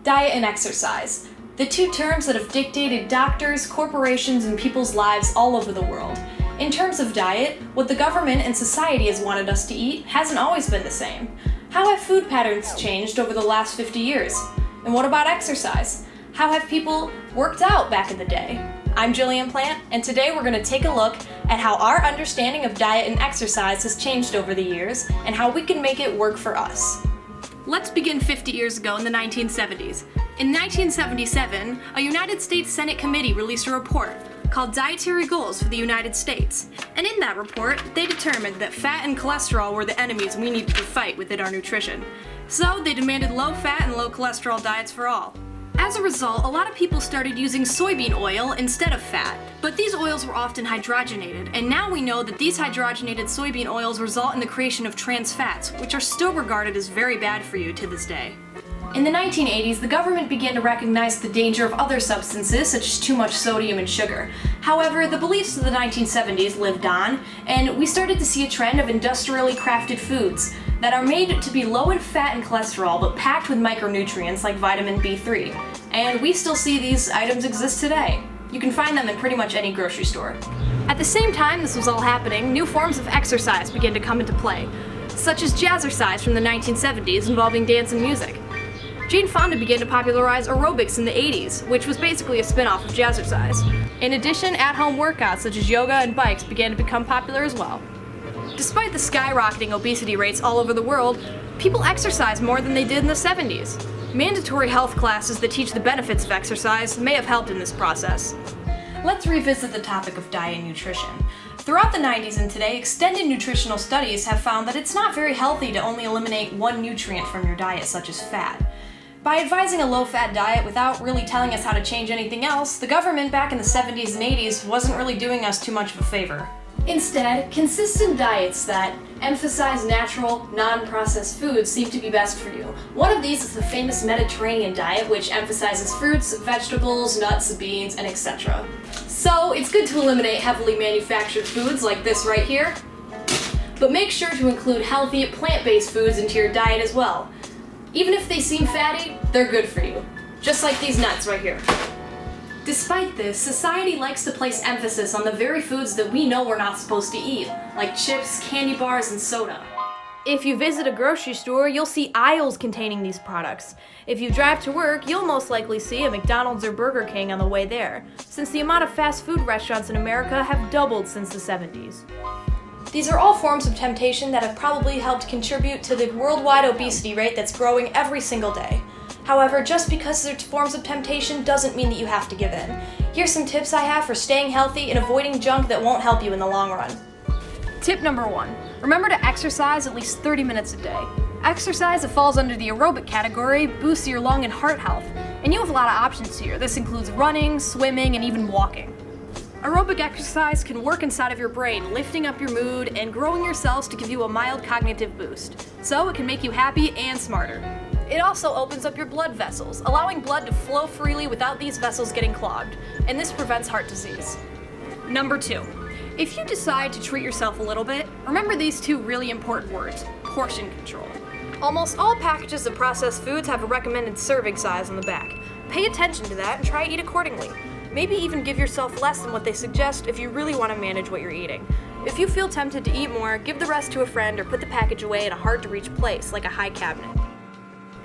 Diet and exercise, the two terms that have dictated doctors, corporations, and people's lives all over the world. In terms of diet, what the government and society has wanted us to eat hasn't always been the same. How have food patterns changed over the last 50 years? And what about exercise? How have people worked out back in the day? I'm Jillian Plant, and today we're going to take a look at how our understanding of diet and exercise has changed over the years and how we can make it work for us. Let's begin 50 years ago in the 1970s. In 1977, a United States Senate committee released a report called Dietary Goals for the United States. And in that report, they determined that fat and cholesterol were the enemies we needed to fight within our nutrition. So they demanded low-fat and low-cholesterol diets for all. As a result, a lot of people started using soybean oil instead of fat, but these oils were often hydrogenated, and now we know that these hydrogenated soybean oils result in the creation of trans fats, which are still regarded as very bad for you to this day. In the 1980s, the government began to recognize the danger of other substances, such as too much sodium and sugar. However, the beliefs of the 1970s lived on, and we started to see a trend of industrially crafted foods that are made to be low in fat and cholesterol, but packed with micronutrients like vitamin B3. And we still see these items exist today. You can find them in pretty much any grocery store. At the same time this was all happening, new forms of exercise began to come into play, such as jazzercise from the 1970s involving dance and music. Jane Fonda began to popularize aerobics in the 80s, which was basically a spin-off of jazzercise. In addition, at-home workouts such as yoga and bikes began to become popular as well. Despite the skyrocketing obesity rates all over the world, people exercise more than they did in the 70s. Mandatory health classes that teach the benefits of exercise may have helped in this process. Let's revisit the topic of diet and nutrition. Throughout the 90s and today, extended nutritional studies have found that it's not very healthy to only eliminate one nutrient from your diet, such as fat. By advising a low-fat diet without really telling us how to change anything else, the government back in the 70s and 80s wasn't really doing us too much of a favor. Instead, consistent diets that emphasize natural, non-processed foods seem to be best for you. One of these is the famous Mediterranean diet, which emphasizes fruits, vegetables, nuts, beans, and etc. So it's good to eliminate heavily manufactured foods like this right here, but make sure to include healthy, plant-based foods into your diet as well. Even if they seem fatty, they're good for you. Just like these nuts right here. Despite this, society likes to place emphasis on the very foods that we know we're not supposed to eat, like chips, candy bars, and soda. If you visit a grocery store, you'll see aisles containing these products. If you drive to work, you'll most likely see a McDonald's or Burger King on the way there, since the amount of fast food restaurants in America have doubled since the 70s. These are all forms of temptation that have probably helped contribute to the worldwide obesity rate that's growing every single day. However, just because they're forms of temptation doesn't mean that you have to give in. Here's some tips I have for staying healthy and avoiding junk that won't help you in the long run. Tip number 1. Remember to exercise at least 30 minutes a day. Exercise that falls under the aerobic category boosts your lung and heart health, and you have a lot of options here. This includes running, swimming, and even walking. Aerobic exercise can work inside of your brain, lifting up your mood and growing your cells to give you a mild cognitive boost. So it can make you happy and smarter. It also opens up your blood vessels, allowing blood to flow freely without these vessels getting clogged, and this prevents heart disease. Number 2. If you decide to treat yourself a little bit, remember these two really important words: portion control. Almost all packages of processed foods have a recommended serving size on the back. Pay attention to that and try to eat accordingly. Maybe even give yourself less than what they suggest if you really want to manage what you're eating. If you feel tempted to eat more, give the rest to a friend or put the package away in a hard-to-reach place, like a high cabinet.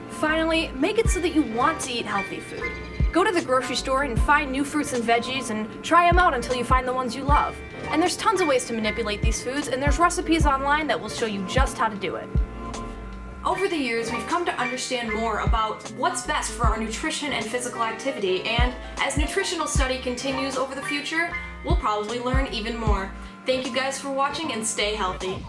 Finally, make it so that you want to eat healthy food. Go to the grocery store and find new fruits and veggies and try them out until you find the ones you love. And there's tons of ways to manipulate these foods, and there's recipes online that will show you just how to do it. Over the years, we've come to understand more about what's best for our nutrition and physical activity, and as nutritional study continues over the future, we'll probably learn even more. Thank you guys for watching and stay healthy.